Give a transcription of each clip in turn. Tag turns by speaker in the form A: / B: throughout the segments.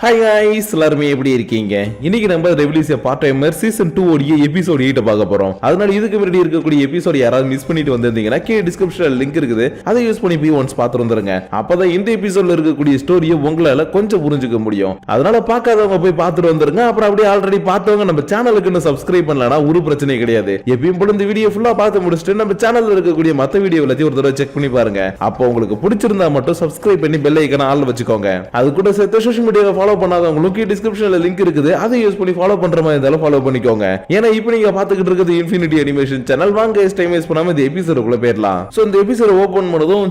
A: Hi guys எல்லாரும் எப்படி இருக்கீங்க? இன்னைக்கு நம்ம ரெவல்யூஷன் பார்ட் டைமர் சீசன் 2 ஓடிய எபிசோட் 8 பார்க்க போறோம். அதனால இதுக்கு முன்னாடி இருக்கக்கூடிய எபிசோட் யாராவது மிஸ் பண்ணிட்டு வந்திருந்தீங்கன்னா கீழ டிஸ்கிரிப்ஷன்ல லிங்க் இருக்குது. அதை யூஸ் பண்ணி போய் ஒன்ஸ் பார்த்து வந்துருங்க. அப்பதான் இந்த எபிசோட்ல இருக்கக்கூடிய ஸ்டோரியை உங்களால கொஞ்சம் புரிஞ்சுக்க முடியும். அதனால பார்க்காதவங்க போய் பார்த்துட்டு வந்துருங்க. அப்புறம் அப்படியே ஆல்ரெடி பார்த்தவங்க நம்ம சேனலுக்கு இன்னும் சப்ஸ்கிரைப் பண்ணலனா ஒரு பிரச்சனை கிடையாது. எப்பயும் போல இந்த வீடியோ ஃபுல்லா பார்த்து முடிச்சிட்டு நம்ம சேனல்ல இருக்கக்கூடிய மத்த வீடியோ எல்லாத்தையும் ஒரு தடவை செக் பண்ணி பாருங்க. அப்போ உங்களுக்கு பிடிச்சிருந்தா மட்டும் சப்ஸ்கிரைப் பண்ணி பெல் ஐகானை ஆல்ல வச்சுக்கோங்க. அது கூட சேர்த்து சோஷியல் மீடியாவை ஃபாலோ பண்ணாதவங்களுக்கு டிஸ்கிரிப்ஷன்ல லிங்க் இருக்குது. அதை யூஸ் பண்ணி ஃபாலோ பண்ற மாதிரி இருந்தாலும் ஃபாலோ பண்ணிக்கோங்க. ஏன்னா இப்போ நீங்க பாத்துக்கிட்டு இருக்கிறது இன்ஃபினிட்டி அனிமேஷன் சேனல். வாங்க டைம் வேஸ்ட் பண்ணாம இந்த எபிசோடுக்குள்ள போயிடலாம். சோ இந்த எபிசோட் ஓபன் பண்ணதும்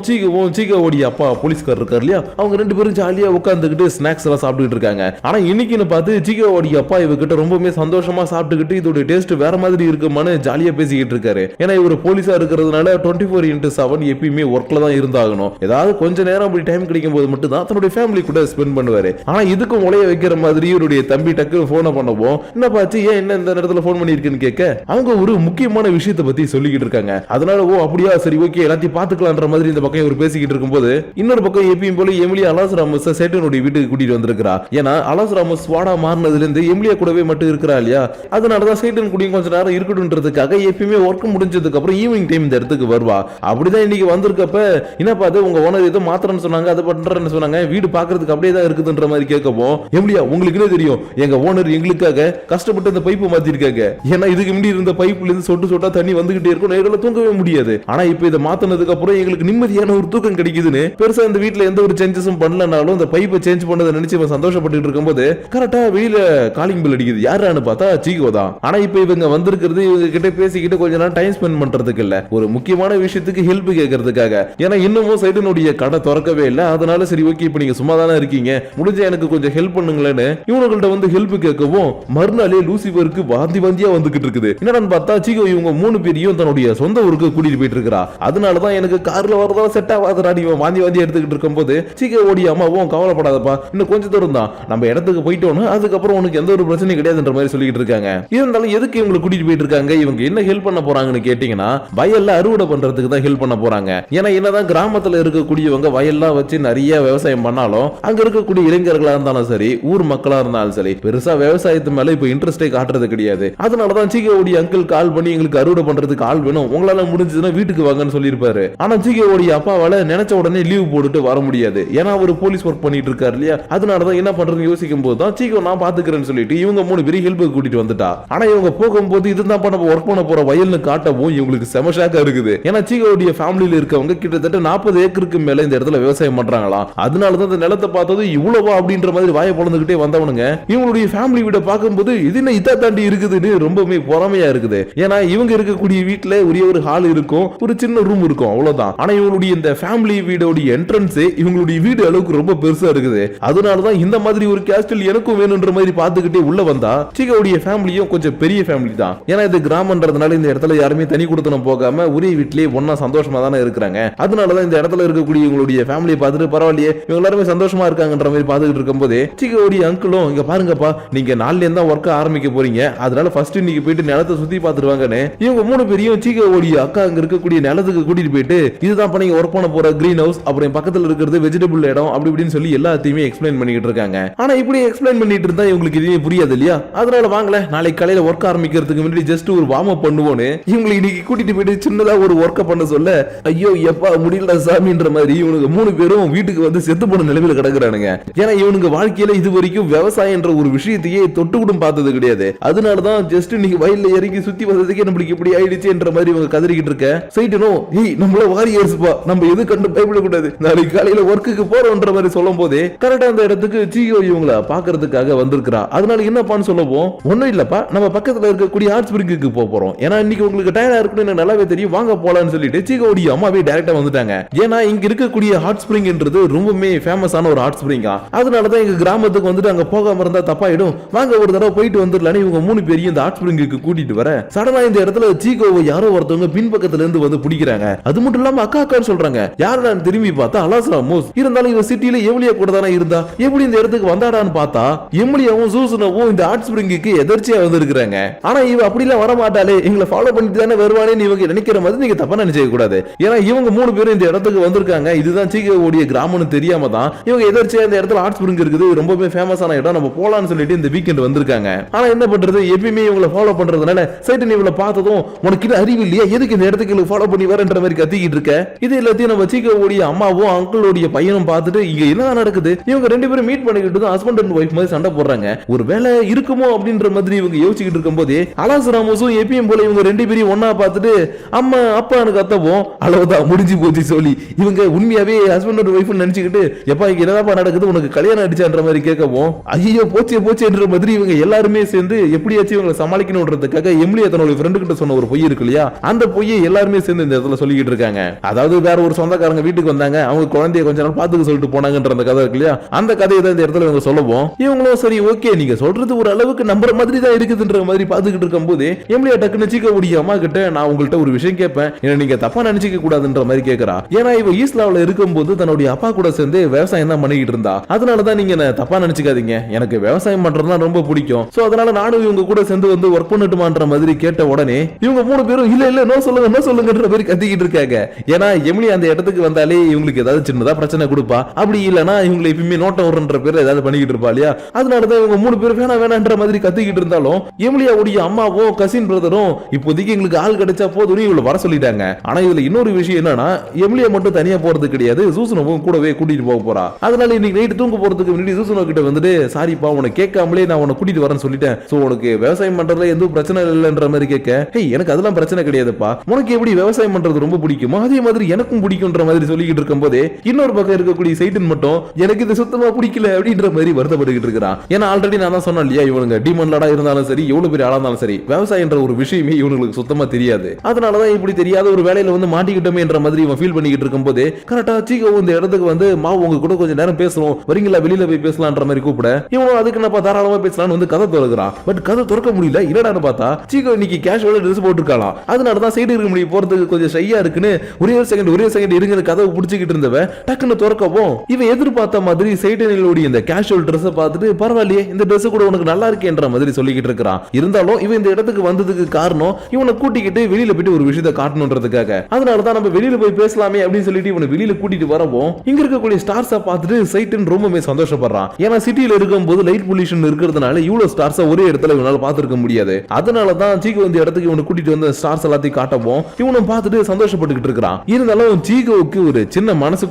A: சீகாவோட அப்பா போலீஸ்கார் இருக்காரு இல்லையா, அவங்க ரெண்டு பேரும் ஜாலியா உட்கார்ந்துகிட்டு ஸ்நாக்ஸ் எல்லாம் சாப்பிட்டுட்டு இருக்காங்க. ஆனா இன்னைக்குன்னு பார்த்து சீகாவோட அப்பா இவகிட்ட ரொம்பவே சந்தோஷமா சாப்பிட்டுக்கிட்டு இதோட டேஸ்ட் வேற மாதிரி இருக்குமான்னு ஜாலியா பேசிக்கிட்டு இருக்காரு. ஏன்னா இவர் போலீஸா இருக்கிறதுனால 24/7 எப்பயுமே ஒர்க்ல தான் இருந்தாகணும். ஏதாவது கொஞ்ச நேரம் அப்படி டைம் கிடைக்கும் போது மட்டும் தான் தன்னுடைய ஃபேமிலி கூட ஸ்பெண்ட் பண்ணுவாரு. ஆனா இதுக்கும் உலைய வைக்கிற மாதிரி இவருடைய தம்பி டக்கு போனை பண்ணவும், என்ன பாச்சு ஏன் என்ன இந்த நேரத்துல போன் பண்ணிருக்குன்னு கேட்க அவங்க ஒரு முக்கியமான விஷயத்தை பத்தி சொல்லிக்கிட்டு இருக்காங்க. அதனால அப்படியா சரி ஓகே எல்லாத்தையும் பாத்துக்கலான்ற மாதிரி இந்த பக்கம் இவர் பேசிக்கிட்டு இருக்கும்போது இன்னொரு பக்கம் எப்பயும் போல எமிலியா அலாஸ் ராமஸ் சேட்டனுடைய வீட்டுக்கு கூட்டிட்டு வந்திருக்கிறா. ஏன்னா அலாஸ் ராமஸ் ஸ்வாடா மாறினதுல இருந்து எமிலியா கூடவே மட்டும் இருக்கிறா இல்லையா, அதனாலதான் சேட்டன் கூடிய கொஞ்ச நேரம் இருக்கட்டும்ன்றதுக்காக எப்பயுமே ஒர்க் முடிஞ்சதுக்கு அப்புறம் ஈவினிங் டைம் இந்த இடத்துக்கு வருவா. அப்படிதான் இன்னைக்கு வந்திருக்கப்ப என்ன பார்த்து உங்க ஓனர் ஏதோ மாத்திரன்னு சொன்னாங்க, அதை பண்றேன்னு சொன்னாங்க, வீடு பாக்குறதுக்கு அப்படியே தான் இருக்குதுன்ற மாதிரி கேட்கவும், எமிலியா உங்களுக்கு தெரியும் எங்க ஓனர் எங்களுக்காக கஷ்டப்பட்டு இந்த பைப்பு மாத்திருக்காங்க. ஏன்னா இதுக்கு முன்னாடி இருந்த பைப்புல இருந்து சொட்டு சொட்டா தண்ணி வந்துகிட்டே இருக்கும், நேரத்துல தூங்கவே முடியாது. ஆனா இப்ப இதை மாத்தினதுக்கு அப்புறம் எங்களுக்கு நிம்மதியான ஒரு தூக்கம் கிடைக்குதுன்னு பெருசா இந்த வீட்டுல எந்த ஒரு சேஞ்சஸும் பண்ணலனாலும் இந்த பைப்பை சேஞ்ச் பண்ணதை நினைச்சு சந்தோஷப்பட்டு இருக்கும்போது கரெக்டா வெளியில காலிங் பில் அடிக்குது. யாரான்னு பார்த்தா சீகோ தான். ஆனா இப்ப இவங்க வந்திருக்கிறது இவங்க கிட்ட பேசிக்கிட்டு கொஞ்ச நேரம் டைம் ஸ்பெண்ட் பண்றதுக்கு இல்ல, ஒரு முக்கியமான விஷயத்துக்கு ஹெல்ப் கேட்கறதுக்காக. ஏன்னா இன்னமும் சைடனுடைய கடை திறக்கவே இல்லை. அதனால சரி ஓகே இப்ப நீங்க சும்மா தானே இருக்கீங்க, முடிஞ்ச எனக்கு கொஞ்சம் ஹெல்ப் பண்ணுங்களேன்னு இவங்கள்ட்ட வந்து ஹெல்ப் கேட்கவும் மறுநாளே லூசிபருக்கு வாந்தியா வந்துகிட்டு இருக்குது. என்னன்னு பார்த்தா சீகோ இவங்க 3 பேரையும் தன்னுடைய சொந்த ஊருக்கு கூட்டிட்டு போயிட்டு இருக்கா. அதனாலதான் எனக்கு கார்ல வரதா செட் ஆகாதடா நீ வாந்தி எடுத்துக்கிட்டு இருக்கும்போது சீகோ ஓடி அம்மாவும் கவலைப்படாதப்பா, இன்னும் கொஞ்சம் தூரம் தான் நம்ம இடத்துக்கு போயிட்டோம்னா அதுக்கப்புறம் உனக்கு எந்த ஒரு பிரச்சனையும் கிடையாதுன்ற மாதிரி சொல்லிட்டு இருக்காங்க. இருந்தாலும் எதுக்கு இவங்களை கூட்டிட்டு போயிட்டு இருக்காங்க, இவங்க என்ன ஹெல்ப் பண்ண போறாங்கன்னு கேட்டீங்கன்னா வயல்ல அறுவடை பண்றதுக்கு தான் ஹெல்ப் பண்ண போறாங்க. ஏன்னா என்னதான் கிராமத்துல இருக்கக்கூடியவங்க வயல்லாம் வச்சு நிறைய விவசாயம் பண்ணாலும் அங்க இருக்கக்கூடிய இளைஞர்களா இருந்தாலும் சரி ஊர் மக்களா இருந்தாலும் சரி பெருசா விவசாயத்து மேல இப்ப இன்ட்ரெஸ்டே காட்டுறது கிடையாது. அதனாலதான் சீகோடி அங்கிள் கால் பண்ணி எங்களுக்கு அறுவடை பண்றதுக்கு ஆள் வேணும், உங்களால முடிஞ்சதுன்னா வீட்டுக்கு வாங்கன்னு சொல்லியிருப்பாரு. ஆனா சீகோடி அப்பாவால நினைச்ச உடனே லீவ் போட்டுட்டு வர முடியாது. ஏன்னா அவர் போலீஸ் ஒர்க் பண்ணிட்டு இருக்காரு இல்லையா, அதனாலதான் என்ன பண்றதுன்னு யோசிக்கும் போது தான் சீகோ நான் பாத்துக்கிறேன்னு சொல்லிட்டு இவங்க 3 பேரும் ஹெல்ப் கூட்டிட்டு வந்துட்டா. ஆனா இவங்க போகும்போது இதுதான் நம்ம ஒர்க் பண்ண போற வயல்னு காட்டவும் இவங்களுக்கு செம ஷாக்கா இருக்குது. ஏன்னா சீகோடைய ஃபேமிலியில இருக்கவங்க கிட்டத்தட்ட 40 ஏக்கருக்கு மேல இந்த இடத்துல விவசாயம் பண்றாங்களா. அதனாலதான் இந்த நிலத்தை பார்த்தது இவ்வளவா அப்படின்ற மாதிரி வாயை பொழந்துகிட்டே வந்தவனுங்க இவங்களுடைய ஃபேமிலி வீட பார்க்கும்போது இது என்ன இதை தாண்டி இருக்குதுன்னு ரொம்பவே பொறாமையா இருக்குது. ஏன்னா இவங்க இருக்கக்கூடிய வீட்டுல ஒரே ஒரு ஹால் இருக்கும், ஒரு சின்ன ரூம் இருக்கும், அவ்வளவுதான். ஆனா இவங்களுடைய இந்த ஃபேமிலி வீடோட என்ட்ரன்ஸ் இவங்களுடைய வீடு அளவுக்கு ரொம்ப பெருசா இருக்குது. அதனாலதான் இந்த மாதிரி ஒரு கேஸ்டல் எனக்கும் வேணும்ன்ற மாதிரி பார்த்துக்கிட்டே உள்ள வந்தா சீகாவுடைய ஃபேமிலியும் கொஞ்சம் பெரிய ஃபேமிலி தான். ஏன்னா இது கிராமன்றதுனால இந்த இடத்துல யாருமே தனி கொடுத்தனம் போகாம ஒரே வீட்லயே ஒன்னா சந்தோஷமா தானே இருக்கிறாங்க. அதனாலதான் இந்த இடத்துல இருக்கக்கூடிய இவங்களுடைய ஃபேமிலியை பார்த்துட்டு பரவாயில்லையே இவங்க எல்லாருமே சந்தோஷமா இருக்காங்கன்ற மாதிரி பார்த்துக்கிட்டு இருக்கும்போது சீகாவுடைய அங்கிளும் இங்க பாருங்கப்பா நீங்க நாள்ல இருந்தா ஒர்க் ஆரம்பிக்க போறீங்க, அதனால ஃபர்ஸ்ட் இன்னைக்கு போயிட்டு நிலத்தை சுத்தி பார்த்துருவாங்கன்னு இவங்க 3 பேரையும் சீகாவோடைய அக்கா அங்க இருக்கக்கூடிய நிலத்துக்கு கூட்டிட்டு போயிட்டு இதுதான் நீங்க ஒர்க் பண்ண போற கிரீன் ஹவுஸ், அப்புறம் பக்கத்துல இருக்கிறது வெஜிடபிள் இடம் அப்படி இப்படின்னு சொல்லி எல்லாத்தையுமே எக்ஸ்பிளைன் பண்ணிட்டு இருக்காங்க. ஆனா இப்படி எக்ஸ்பிளைன் பண்ணிட்டு இருந்தா இவங்களுக்கு இதுவே புரியாது இல்லையா, அதனால வாங்கல நாளைக்கு காலையில ஒர்க் ஆரம்பிக்கிறதுக்கு முன்னாடி ஜஸ்ட் ஒரு வார்ம் அப் பண்ணுவோன்னு இவங்களை இன்னைக்கு கூட்டிட்டு போயிட்டு சின்னதா ஒரு ஒர்க் பண்ண சொல்ல ஐயோ எப்பா முடியல சாமின்ற மாதிரி இவனுக்கு 3 பேரும் வீட்டுக்கு வந்து செத்து போன நிலைமையில கிடக்குறானுங்க. ஏன்னா இவனுக்கு வாழ்க்கையில இது வரைக்கும் விவசாயம் என்ற ஒரு விஷயத்தையே தொட்டு கூட பார்த்தது கிடையாது. அதனாலதான் ஜஸ்ட் நீங்க வயல்ல இறங்கி சுத்தி வந்ததுக்கே நம்மளுக்கு இப்படி ஆயிடுச்சு என்ற மாதிரி இவங்க கதறிக்கிட்டு இருக்க சைட்டனும் ஏய் நம்மள வாரியர்ஸ் பா நம்ம எது கண்டு பயப்பட கூடாது நாளைக்கு காலையில ஒர்க்குக்கு போறோம்ன்ற மாதிரி சொல்லும் போதே கரெக்டா அந்த இடத்துக்கு ஜியோ இவங்கள பாக்குறதுக்காக வந்திருக்கிறா. அதனால என்னப்பான்னு சொல்லவும் ஒன்னும் இல்லப்பா நம்ம பக்கத்துல இருக்கக்கூடிய ஹாட் ஸ்பிரிங்குக்கு போறோம், ஏன்னா இன்னைக்கு உங்களுக்கு டயர்டா இருக்குன்னு நல்லாவே தெரியும் வாங்க போலான்னு சொல்லிட்டு சீகோடி அம்மாவே டைரக்டா வந்துட்டாங்க. ஏன்னா இங்க இருக்கக்கூடிய ஹாட் ஸ்பிரிங்ன்றது ரொம்பவே ஃபேமஸான ஒரு ஹாட் ஸ்பிரிங்கா. அதனாலதான் எங்க கிராமத்துக்கு வந்துட்டு அங்க போகாம இருந்தா தப்பாயிடும், வாங்க ஒரு தடவை போயிட்டு வந்துடலான்னு இவங்க 3 பேரையும் இந்த ஹாட் ஸ்பிரிங்குக்கு கூட்டிட்டு வர சடனா இந்த இடத்துல சீகோவை யாரோ ஒருத்தவங்க பின்பக்கத்துல இருந்து வந்து பிடிக்கிறாங்க. அது மட்டும் இல்லாம அக்கா அக்கான்னு சொல்றாங்க. யாருன்னு திரும்பி பார்த்தா அலாஸ் ராமோஸ். இருந்தாலும் இவ சிட்டில எமிலியா கூட தானே இருந்தா, எப்படி இந்த இடத்துக்கு வந்தாடான்னு பார்த்தா எமிலியாவும் சூசனவும் இந்த ஹாட் ஸ்பிரிங்குக்கு எதிர்ச்சியா வந்திருக்காங்க. ஆனா இவ அப்படிலாம் வர மாட்டாளே எங்களை ஃபாலோ பண்ணிட்டு தானே வருவானேன்னு இவங்க நினைக்கிற மாதிரி நீங்க தப்பா நினைச்ச கூடாது. ஏன்னா இவங்க 3 பேரும் இந்த இடத்துக்கு வந்திருக்காங்க, இதுதான் சீகோவுடைய கிராமம்னு தெரியாம தான் இவங்க எதிர்ச்சியா இந்த இடத்துல ஹாட் ஸ்பிரிங் இருக்குது இருக்குது, ரொம்பவே ஃபேமஸான இடம், நம்ம போலாம்னு சொல்லிட்டு இந்த வீக்கெண்ட் வந்திருக்காங்க. ஆனா என்ன பண்றது, எப்பயுமே இவங்களை ஃபாலோ பண்றதுனால சைட்டன் இவளை பார்த்ததும் உனக்கு இது அறிவு இல்லையா, எதுக்கு இந்த இடத்துக்கு ஃபாலோ பண்ணி வரன்ற மாதிரி கத்திக்கிட்டு இருக்க. இது எல்லாத்தையும் நம்ம சீக்கோவுடைய அம்மாவும் அங்கிளோடைய பையனும் பார்த்துட்டு இங்க என்ன நடக்குது, இவங்க ரெண்டு பேரும் மீட் பண்ணிக்கிட்டு ஹஸ்பண்ட் அண்ட் ஒய்ஃப் மாதிரி சண்டை போடுறாங்க. ஒரு வேலை இருக்குமோ அப்படின்ற மாதிரி இவங்க யோசிச்சுக்கிட்டு இருக்கும் போதே அலாஸ் ராமோஸும் எப்பயும் போல இவங்க ரெண்டு பேரும் ஒன்னா பார்த்துட்டு அம்மா அப்பான்னு கத்தவும் அளவுதான் முடிஞ்சு போச்சு சொல்லி இவங்க உண்மையாவே ஹஸ்பண்ட் அண்ட் ஒய்ஃப் நினைச்சுக்கிட்டு எப்பா இங்க என்னப்பா நடக்குது, உனக்கு கல்யாணம் அடிச்சான்ற மாதிரி கேட்கவும் ஐயோ போச்சேன்ற மாதிரி இவங்க எல்லாருமே சேர்ந்து எப்படியாச்சும் இவங்களை சமாளிக்கணும்ன்றதுக்காக எம்லியா தன்னோட ஃப்ரெண்டு கிட்ட சொன்ன ஒரு பொய் இருக்கு இல்லையா, அந்த பொய்யை எல்லாருமே சேர்ந்து இந்த இடத்துல சொல்லிக்கிட்டு இருக்காங்க. அதாவது வேற ஒரு சொந்தக்காரங்க வீட்டுக்கு வந்தாங்க, அவங்க குழந்தைய கொஞ்ச நாள் பாத்துக்க சொல்லிட்டு போனாங்கன்ற அந்த கதை இருக்கு இல்லையா, அந்த கதையை தான் இந்த இடத்துல இவங்க சொல்லவும் இவங்களும் சரி ஓகே நீங்க சொல்றது ஒரு அளவுக்கு நம்புற மாதிரி தான் இருக்குதுன்ற மாதிரி பாத்துக்கிட்டு இருக்கும் போது எம்லியா டக்குன்னு சீக்கோவுடைய அம்மா கிட்ட நான் உங்கள்கிட்ட ஒரு விஷயம் கேட்பேன், என்ன நீங்க தப்பா நினைச்சிக்க கூடாதுன்ற மாதிரி கேட்கறா. ஏன்னா இவ ஈஸ்லாவில் இருக்கும்போது தன்னுடைய அப்பா கூட சேர்ந்து விவசாயம் தான் பண்ணிக்கிட்டு இருந்தா, அதனாலதான் நீங்க தப்பா நினைச்சுக்காதீங்க, எனக்கு விவசாயம் பண்றதுனா ரொம்ப பிடிக்கும், சோ அதனால நானும் இவங்க கூட சேர்ந்து வந்து ஒர்க் பண்ணட்டுமான்ற மாதிரி கேட்ட உடனே இவங்க மூணு பேரும் இல்ல நோ சொல்லுங்கன்ற மாதிரி கத்திக்கிட்டு இருக்காங்க. ஏன்னா எம்லியா அந்த இடத்துக்கு வந்தாலே இவங்களுக்கு ஏதாவது சின்னதா பிரச்சனை கொடுப்பா, அப்படி இல்லனா இவங்களை எப்பயுமே நோட்டம் வருன்ற பேர்ல ஏதாவது பண்ணிக்கிட்டு இருப்பா இல்லையா, அதனாலதான் இவங்க மூணு பேர் வேணான்ற மாதிரி கத்திக்கிட்டு இருந்தாலும் எம்லியாவுடைய அம்மாவும் கசின் பிரதரும் இப்போதைக்கு எங்களுக்கு ஆள் கிடைச்சா போதும் இவளை வர சொல்லிட்டாங்க. ஆனா இதுல இன்னொரு விஷயம் என்னன்னா எம்லியா மட்டும் தனியா போறது கிடையாது, சூசனவும் கூடவே கூட்டிட்டு போக போறா. அதனால இன்னைக்கு நைட் தூங்க போறதுக்கு முன்னாடி சூசனோ கிட்ட வந்துட்டு சாரிப்பா உனக்கு கேட்காமலே நான் உன்னை கூட்டிட்டு வரேன்னு சொல்லிட்டேன், சோ உனக்கு விவசாயம் பண்றதுல எந்த பிரச்சனை இல்லைன்ற மாதிரி கேட்க எனக்கு அதெல்லாம் பிரச்சனை கிடையாதுப்பா, உனக்கு எப்படி விவசாயம் பண்றது ரொம்ப பிடிக்குமோ அதே மாதிரி எனக்கும் பிடிக்கும்ன்ற மாதிரி சொல்லிக்கிட்டு இருக்கும் போதே இன்னொரு பக்கம் இருக்கக்கூடிய சைட்டன் மட்டும் எனக்கு இது சுத்தமா பிடிக்கல அப்படின்ற மாதிரி வருத்தப்பட்டுக்கிட்டு இருக்கிறான். ஏன்னா ஆல்ரெடி நான் தான் சொன்னேன் இல்லையா, இவனுங்க டீமன் லாடா இருந்தாலும் சரி எவ்வளவு பெரிய ஆளா இருந்தாலும் சரி விவசாயன்ற ஒரு விஷயமே இவனுக்கு சுத்தமா தெரியாது. அதனாலதான் இப்படி தெரியாத ஒரு வேலையில வந்து மாட்டிக்கிட்டோமே என்ற மாதிரி இவன் ஃபீல் பண்ணிக்கிட்டு இருக்கும் போது கரெக்டா சீக்கோ இந்த இடத்துக்கு வந்து உங்க கூட கொஞ்சம் நேரம் பேசணும் வரீங்களா, வெளியில போய் பேசலான்ற மாதிரி கூப்பிட இவனும் அதுக்கு நான் தாராளமா பேசலாம்னு வந்து கதை திறக்கிறான். பட் கதை திறக்க முடியல, இல்லடான்னு பார்த்தா சீக்கோ இன்னைக்கு கேஷுவலா ட்ரெஸ் போட்டுருக்கலாம், அதனாலதான் சைடு இருக்க முடியும் போறதுக்கு கொஞ்சம் ஷையா இருக்குன்னு ஒரே செகண்ட் இருங்க கதவை பிடிச்சிக்கிட்டு இருந்தவன் டக்குன்னு திறக்கவும் இவன் எதிர்பார்த்த மாதிரி சைட்டனிலோட இந்த கேஷுவல் ட்ரெஸ் பார்த்துட்டு பரவாயில்லையே இந்த ட்ரெஸ் கூட உனக்கு நல்லா இருக்கேன்ற மாதிரி சொல்லிக்கிட்டு இருக்கிறான். இருந்தாலும் இவன் இந்த இடத்துக்கு வந்ததுக்கு காரணம் இவனை கூட்டிக்கிட்டு வெளியில போயிட்டு ஒரு விஷயத்தை காட்டணும்ன்றதுக்காக, அதனாலதான் நம்ம வெளியில போய் பேசலாமே அப்படின்னு சொல்லிட்டு இவனை வெளியில கூட்டிட்டு வரவும் இங்க இருக்கக்கூடிய ஸ்டார்ஸை பார்த்துட்டு சைட்டன் ரொம்பவே சந்தோஷப்படுறான். ஏன்னா சிட்டியில இருக்கும் போது லைட் பொல்யூஷன் இருக்கிறதுனால இவ்வளவு ஸ்டார்ஸை ஒரே இடத்துல இவனால பார்த்திருக்க முடியாது. அதனாலதான் சீக்கோ இந்த இடத்துக்கு இவனை கூட்டிட்டு வந்து ஸ்டார்ஸ் எல்லாத்தையும் காட்டவும் இவனும் பார்த்துட்டு சந்தோஷப்பட்டுக்கிட்டு இருக்கிறான். இருந்தாலும் சீகோவுக்கு ஒரு சின்ன மனசு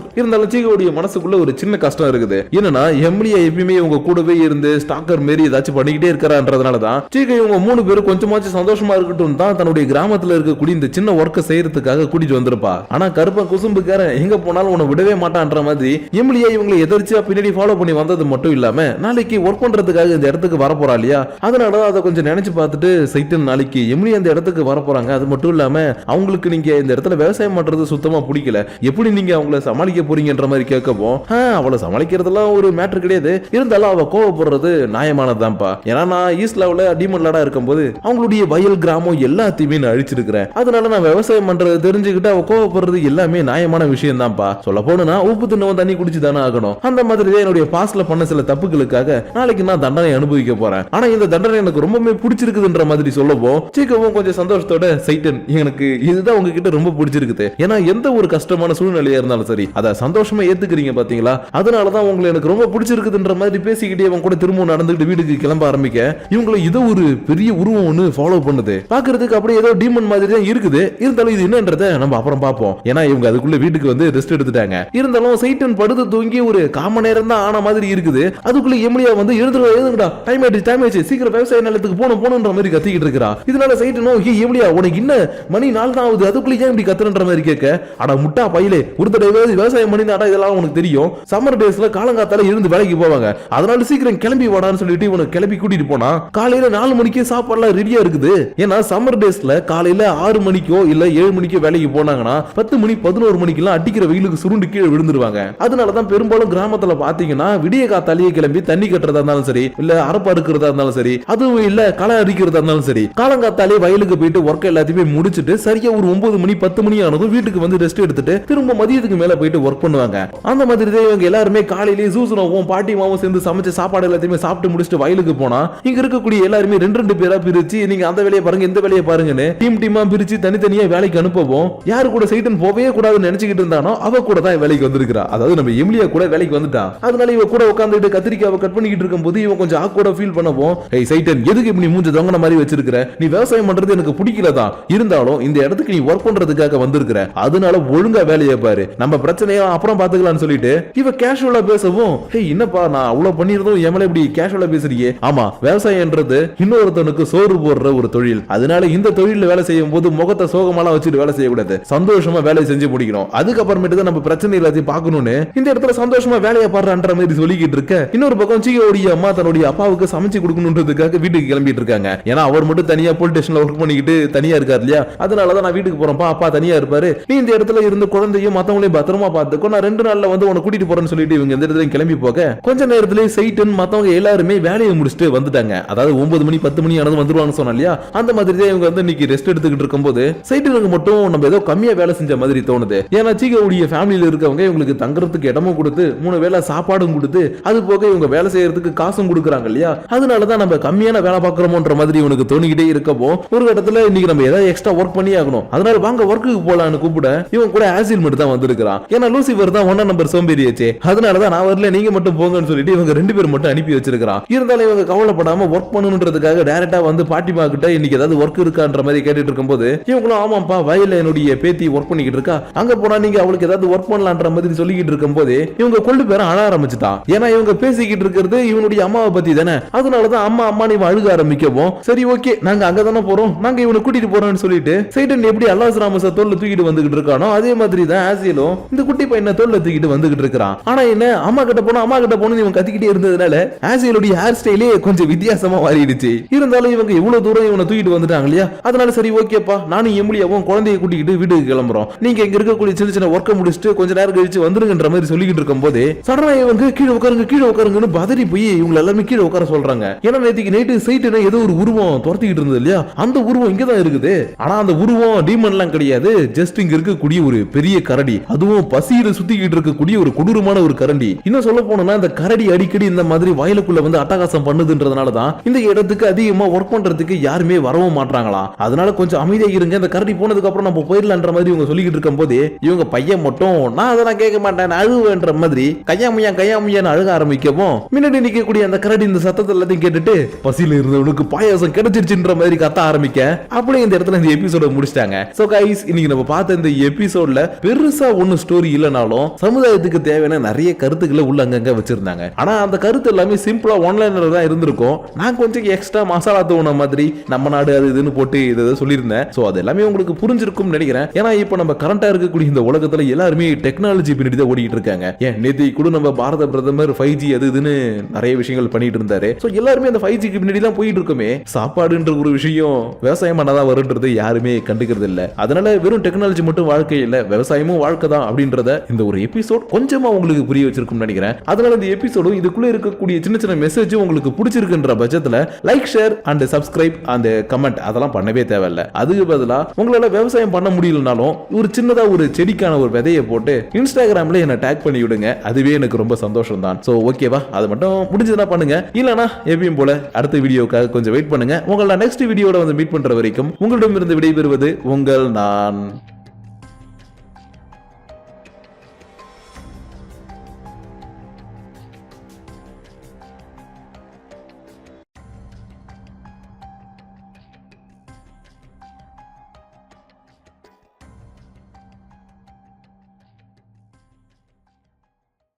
A: சீகோவுடைய மனசுக்குள்ள ஒரு சின்ன கஷ்டம் இருக்குது. என்னன்னா எம்லியா எப்பயுமே இவங்க கூடவே இருந்து ஸ்டாக்கர் மாரி ஏதாச்சும் பண்ணிக்கிட்டே இருக்கிறான்றதுனாலதான் சீகோ இவங்க மூணு பேரும் கொஞ்சமாச்சும் சந்தோஷமா இருக்கட்டும் தான் தன்னுடைய கிராமத்துல இருக்கக்கூடிய இந்த சின்ன ஒர்க்கை செய்யறதுக்காக கூட்டிட்டு வந்திருப்பா. ஆனா கருப்பா குசும்புக்காரன் எங்க போனாலும் உன்னை விடவே மாட்டான்ற மாதிரி எம்லியா இவங்களை எதிர்ச்சியா பின்னாடி ஃபாலோ பண்ணி வந்தது மட்டும் இல்லாம நாளைக்கு ஒர்க் பண்றதுக்காக இந்த இடத்துக்கு வர போறா இல்லையா, அதனால அதை கொஞ்சம் நினைச்சு பார்த்துட்டு சைட்டன் நாளைக்கு எம்லியா இந்த இடத்துக்கு வர போறாங்க, அது மட்டும் இல்லாம அவங்களுக்கு நீங்க இந்த இடத்துல விவசாயம் பண்றது சுத்தமா பிடிக்கல, எப்படி நீங்க அவங்கள சமாளிக்க போறீங்கன்ற மாதிரி கேட்கவும் அவளை சமாளிக்கிறதுலாம் ஒரு மேட்டர் கிடையாது, இருந்தாலும் அவ கோவப்படுறது நியாயமானதுதான்ப்பா. ஏன்னா நான் ஈஸ்லாவில் டீமன் லாடா இருக்கும்போது அவங்களுடைய வயல் கிராமம் எல்லாத்தையுமே நான் அழிச்சிருக்கிறேன், அதனால நான் விவசாயம் பண்றது தெரிஞ்சுக்கிட்டு அவ கோவப்படுறது எல்லாமே நியாயமான விஷயம் தான்ப்பா. சொல்ல போனா உப்பு தின்னவன் தண்ணி குடிச்சு தானே ஆகணும், அந்த மாதிரி என்னுடைய பாஸ்ட்ல பண்ண சில தப்புகளுக்காக நாளைக்கு நான் தண்டனை அனுபவிக்க போறேன், ஆனா இந்த தண்டனை எனக்கு ரொம்பவே பிடிச்சிருக்குதுன்ற மாதிரி சொல்லவும் சீக்கவும் கொஞ்சம் சந்தோஷத்தோட சைட்டன் எனக்கு இதுதான் உங்ககிட்ட ரொம்ப பிடிச்சிருக்குது, ஏன்னா எந்த ஒரு கஷ்டமான சூழ்நிலையா இருந்தாலும் சரி அதை சந்தோஷமா ஏத்துக்கிறீங்க பாத்தீங்களா, அதனாலதான் உங்களை எனக்கு ரொம்ப பிடிச்சிருக்குதுன்ற மாதிரி பேசிக்கிட்டே அவன் கூட திரும்பவும் நடந்துட்டு வீட்டுக்கு கிளம்ப ஆரம்பிக்க இவங்களை ஏதோ ஒரு பெரிய உருவம் ஒண்ணு ஃபாலோ பண்ணுது. பாக்குறதுக்கு அப்படியே ஏதோ டீமன் மாதிரி தான் இருக்குது, இருந்தாலும் இது என்னன்றத நம்ம அப்புறம் பார்ப்போம். ஏன்னா இவங்க அதுக்குள்ள வீட்டுக்கு வந்து ரெஸ்ட் எடுத்துட்டாங்க. இருந்தாலும் சைட்டன் படுத்து தூங்கி ஒரு காம நேரம் தான் ஆன மாதிரி இருக்குது. அதுக்குள்ள எம்லியா வந்து எழுதுடா டைம் ஆயிடுச்சு சீக்கிரம் விவசாய நிலத்துக்கு போகணும்ன்ற மாதிரி கத்திக்கிட்டு இருக்கிறா. இதனால சைட்டனும் எம்லியா உனக்கு இன்னும் மணி 4 தான் ஆகுது, அதுக்குள்ள ஏன் இப்படி கத்துறன்ற மாதிரி கேட்க அட முட்டா பையிலே ஒரு தடவை விவசாயம் பண்ணி இதெல்லாம் உனக்கு தெரியும், சம்மர் டேஸ்ல காலங்காத்தால இருந்து வேலைக்கு போவாங்க, அதனால சீக்கிரம் கிளம்பி வாடான்னு சொல்லிட்டு இவனை கிளம்பி கூட்டிட்டு போனா காலையில 4 மணிக்கு சாப்பாடுலாம் ரெடியா இருக்குது. ஏன்னா சம்மர் டேஸ்ல காலையில 6 மணிக்கோ இல்ல 7 மணிக்கோ வேலைக்கு போனாங்கன்னா 10 மணி 11 மணிக்கெல்லாம் அடிக்கிற வெயிலுக்கு சுருண்டு கீழே விழுந்துருவாங்க. அதனாலதான் பெரும்பாலும் கிராமத்துல பாத்தீங்கன்னா விடிய காத்தாலேயே கிளம்பி தண்ணி கட்டுறதா இருந்தாலும் சரி இல்ல அரப்பா இருக்கிறதா இருந்தாலும் சரி அதுவும் இல்ல களை அடிக்கிறதா இருந்தாலும் சரி காலங்காத்தாலே வயலுக்கு போயிட்டு ஒர்க் எல்லாத்தையுமே முடிச்சுட்டு சரியா ஒரு 9 மணி 10 மணி ஆனதும் வீட்டுக்கு வந்து ரெஸ்ட் எடுத்துட்டு திரும்ப மதியத்துக்கு மேல போயிட்டு ஒர்க் பண்ணுவாங்க. அந்த மாதிரி தான் இவங்க எல்லாருமே காலையிலேயே சூசனவும் பாட்டிமாவும் சேர்ந்து சமைச்ச சாப்பாடு எல்லாத்தையுமே சாப்பிட்டு முடிச்சுட்டு வயலுக்கு போனா இங்க இருக்கக்கூடிய எல்லாருமே 2 பேரா பிரிச்சு நீங்க அந்த வேலையை பாருங்க இந்த வேலையை பாருங்கன்னு டீமா பிரிச்சு தனித்தனியா வேலைக்கு அனுப்பவும் யாரு கூட சைட்டன் போவே கூடாதுன்னு நினைச்சுக்கிட்டு இருந்தானோ அவ கூட தான் வேலைக்கு வந்திருக்கிறா. அதாவது நம்ம எம்லியா கூட வேலைக்கு வந்துட்டா. அதனால இவ கூட உட்காந்துட்டு கத்திரிக்காவை கட் பண்ணிக்கிட்டு இருக்கும்போது இவன் கொஞ்சம் ஆக்வர்டா ஃபீல் பண்ணவும், ஏய் சைட்டன், எதுக்கு இப்படி மூஞ்ச தொங்கன மாதிரி வச்சிருக்கிற? நீ விவசாயம் பண்றது எனக்கு பிடிக்கலதான், இருந்தாலும் இந்த இடத்துக்கு நீ ஒர்க் பண்றதுக்காக வந்திருக்கிற, அதனால ஒழுங்கா வேலையை பாரு, நம்ம பிரச்சனையை அப்புறம் பாத்துக்கலாம்னு சொல்லிட்டு இவ கேஷுவலா பேசவும், ஹே என்னப்பா நான் அவ்வளவு பண்ணிருந்தோம் எமல இப்படி கேஷுவலா பேசுறியே? ஆமா, விவசாயம்ன்றது இன்னொருத்தனுக்கு சோறு போடுற ஒரு தொழில், அதனால இந்த தொழில வேலை செய்யும் போது முகத்தை சோகமாலாம் வச்சுட்டு வேலை செய்யக்கூடாது, சந்தோஷமா வேலை செஞ்சு முடிக்கணும், அதுக்கப்புறமேட்டு தான் நம்ம பிரச்சனை எல்லாத்தையும் பார்க்கணும்னு இந்த இடத்துல சந்தோஷமா வேலையை பாடுறான்ற மாதிரி சொல்லிக்கிட்டு இருக்க, இன்னொரு பக்கம் சீயோடைய அம்மா தன்னுடைய அப்பாவுக்கு சமைச்சு கொடுக்கணுன்றதுக்காக வீட்டுக்கு கிளம்பிட்டு இருக்காங்க. ஏன்னா அவர் மட்டும் தனியா போலீஸ் ஸ்டேஷன்ல ஒர்க் பண்ணிக்கிட்டு தனியா இருக்காரு இல்லையா, அதனாலதான் நான் வீட்டுக்கு போறேன்ப்பா, அப்பா தனியா இருப்பாரு, நீ இந்த இடத்துல இருந்து குழந்தையும் மத்தவங்களையும் பத்திரமா பார்த்துக்கோ, நான் 2 நாள்ல வந்து உன்னை கூட்டிட்டு போறேன்னு சொல்லிட்டு இவங்க இந்த இடத்துல கிளம்பி போக கொஞ்ச நேரத்திலே சைட்டன் மத்தவங்க எல்லாருமே வேலையை முடிச்சுட்டு வந்துட்டாங்க. அதாவது 9 மணி 10 மணி ஆனது வந்துருவாங்க சொன்னா இல்லையா, அந்த மாதிரி தான் இவங்க வந்து இன்னைக்கு ரெஸ்ட் எடுத்துக்கிட்டு இருக்கும்போது சைட்டனுக்கு மட்டும் நம்ம ஏதோ கம்மியா வேலை செஞ்ச மாதிரி தோணுது. ஏன்னா சீகோடைய ஃபேமிலியில இருக்கவங்க இவங்களுக்கு தங்குறதுக்கு இடமும் கொடுத்து 3 வேளை சாப்பாடும் கொடுத்து அது போக இவங்க வேலை செய்யறதுக்கு காசும் கொடுக்குறாங்க இல்லையா, அதனாலதான் நம்ம கம்மியான வேலை பார்க்கறோம்ன்ற மாதிரி இவனுக்கு தோணிக்கிட்டே இருக்கப்போ ஒரு இடத்துல இன்னைக்கு நம்ம ஏதாவது எக்ஸ்ட்ரா ஒர்க் பண்ணி ஆகணும், அதனால வாங்க ஒர்க்குக்கு போலான்னு கூப்பிட இவன் கூட ஆசில் மட்டும் தான் வந்திருக்கான். ஏன்னா லூசிபர் தான் 1 நம்பர் சோம்பேறியாச்சே, அதனாலதான் நான் வரல நீங்க மட்டும் போங்கன்னு சொல்லிட்டு இவங்க 2 பேர் மட்டும் அனுப்பி வச்சிருக்கான். இருந்தாலும் இவங்க கவலைப்படாம ஒர்க் பண்ணணுன்றதுக்காக டைரக்டா வந்து பாட்டிமா கிட்ட இன்னைக்கு ஏதாவது ஒர்க் இருக்கான்ற மாதிரி கேட்டுட்டு இருக்கும்போது இவங்களும் ஆமாப்பா வயல்ல என்னுடைய பேத்தி ஒர்க் பண்ணிக்கிட்டு இருக்கா, அங்க போனா நீங்க அவளுக்கு ஏதாவது ஒர்க் பண்ணலான்ற மாதிரி சொல்லிக்கிட்டு இருக்கும்போது இவங்க கொண்டு பேர அழ ஆரம்பிச்சுட்டான். ஏன்னா இவங்க பேசிக்கிட்டு இருக்கிறது இவனுடைய அம்மாவை பத்தி தானே, அதனாலதான் அம்மா அம்மா நீ அழுக ஆரம்பிக்கவும் சரி ஓகே நாங்க அங்க தானே போறோம், நாங்க இவனை கூட்டிட்டு போறோம்னு சொல்லிட்டு சைட்டன் எப்படி அல்லாஸ் ராமஸ தோல்ல தூக்கிட்டு வந்துகிட்டு இருக்கானோ அதே மாதிரி தான் ஆசியலும் இந்த குட்டி பையனை தோல்ல தூக்கிட்டு வந்துகிட்டு இருக்கான். ஆனா என்ன அம்மா கிட்ட போனோம் இவன் கத்திக்கிட்டே இருந்ததுனால ஆசியலுடைய ஹேர் ஸ்டைலே கொஞ்சம் வித்தியாசமா மாறிடுச்சு. இருந்தாலும் இவங்க இவ்வளவு தூரம் இவனை தூக்கிட்டு வந்துட்டாங்க இல்லையா, அதனால சரி ஓகேப்பா நானும் எம்லியாவும் குழந்தைய கூட்டிக்கிட்டு வீட்டுக்கு கிளம்புறோம், நீங்க இங்க இருக்கக்கூடிய சின்ன சின்ன ஒர்க்கை முடிச்சுட்டு கொஞ்ச நேரம் கழிச்சு வந்துருங்கன்ற மாதிரி சொல்லிக்கிட்டு இருக்கும் போது சடனா இவங்க கீழே உட்காருங்கன்னு பதறி போய் இவங்க எல்லாமே கீழே உட்கார சொல்றாங்க. ஏன்னா நேற்றுக்கு நைட்டு சைட்டுனா ஏதோ ஒரு உருவம் துரத்திக்கிட்டு இருந்தது இல்லையா, அந்த உருவம் இங்கதான் இருக்குது. ஆனா அந்த உருவம் டீமன் எல்லாம் கிடையாது, ஜஸ்ட் இங்க இருக்கக்கூடிய ஒரு பெரிய கரடி, அதுவும் பசியில சுத்திக்கிட்டு இருக்கக்கூடிய ஒரு கொடூரமான ஒரு கரடி. இன்னும் சொல்ல போனோம்னா இந்த கரடி அடிக்கடி இந்த மாதிரி வயலுக்குள்ள வந்து அட்டகாசம் பண்ணுதுன்றதுனாலதான் இந்த இடத்துக்கு அதிகமா ஒர்க் பண்றதுக்கு யாருமே வரவும் மாட்டாங்களா, அதனால கொஞ்சம் அமைதியா இருங்க, இந்த கரடி போனதுக்கு அப்புறம் நம்ம போயிடலான்ற மாதிரி இவங்க சொல்லிக்கிட்டு இருக்கும் போது இவங்க பையன் மட்டும் நான் அதெல்லாம் கேட்க மாட்டேன் அழுவேன்ற மாதிரி கையாமையான்னு அழுக ஆரம்பிக்கவும் முன்னாடி நிக்கக்கூடிய அந்த கரடி இந்த சத்தத்தை எல்லாத்தையும் கேட்டுட்டு பசியில இருந்தவனுக்கு பாயாசம் கிடைச்சிருச்சுன்ற மாதிரி கத்த ஆரம்பிக்க அப்படியே இந்த இடத்துல இந்த எபிசோட முடிச்சிட்டாங்க. சோ கைஸ் இன்னைக்கு நம்ம பார்த்த இந்த எபிசோட்ல பெருசா ஒன்னும் ஸ்டோரி இல்லனாலும் சமுதாயத்துக்கு தேவையான நிறைய கருத்துக்களை உள்ள அங்கங்க வச்சிருந்தாங்க. ஆனா அந்த கருத்து எல்லாமே சிம்பிளா ஒன்லைனர் தான் இருந்திருக்கும். நான் கொஞ்சம் எக்ஸ்ட்ரா மசாலா தூண மாதிரி நம்ம நாடு அது இதுன்னு போட்டு இதை சொல்லியிருந்தேன். சோ அது எல்லாமே உங்களுக்கு புரிஞ்சிருக்கும் நினைக்கிறேன். ஏன்னா இப்போ நம்ம கரண்டா இருக்கக்கூடிய இந்த உலகத்துல எல்லாருமே டெக்னாலஜி பின்னாடி தான் ஓடிட்டு இருக்காங்க. ஏன் நேத்து கூட நம்ம பாரத பிரதமர் 5G அது இதுன்னு நிறைய விஷயங்கள் பண்ணிட்டு இருந்தாரு. சோ எல்லாருமே அந்த 5Gக்கு பின்னாடி தான் போயிட்டு இருக்கோமே, சாப்பாடுன்ற ஒரு விஷயம் விவசாயம் பண்ணாதான் வருன்றது யாருமே கண்டுக்கிறது இல்ல. அதனால வெறும் டெக்னாலஜி மட்டும் வாழ்க்கை இல்ல, விவசாயமும் வாழ்க்கை தான் அப்படின்றத இந்த ஒரு எபிசோட் கொஞ்சமா உங்களுக்கு புரிய வச்சிருக்கும் நினைக்கிறேன். அதனால இந்த எபிசோடும் இதுக்குள்ள இருக்கக்கூடிய சின்ன சின்ன மெசேஜ் உங்களுக்கு பிடிச்சிருக்குன்ற பட்சத்துல like share and subscribe and comment அதெல்லாம் பண்ணவே தேவையில்ல. அதுக்கு பதிலா உங்களால விவசாயம் பண்ண முடியலனாலும் ஒரு சின்னதா ஒரு செடிக்கான ஒரு விதையை போட்டு இன்ஸ்டாகிராம்ல என்ன டேக் பண்ணி விடுங்க, அதுவே எனக்கு ரொம்ப சந்தோஷம் தான். சோ ஓகேவா, அது மட்டும் முடிஞ்சதுன்னா பண்ணுங்க, இல்லனா எப்பயும் போல அடுத்த வீடியோக்காக கொஞ்சம் வெயிட் பண்ணுங்க. உங்களை நெக்ஸ்ட் வீடியோட வந்து மீட் பண்ற வரைக்கும் உங்களிடம் இருந்து விடைபெறுவது உங்கள் நான்.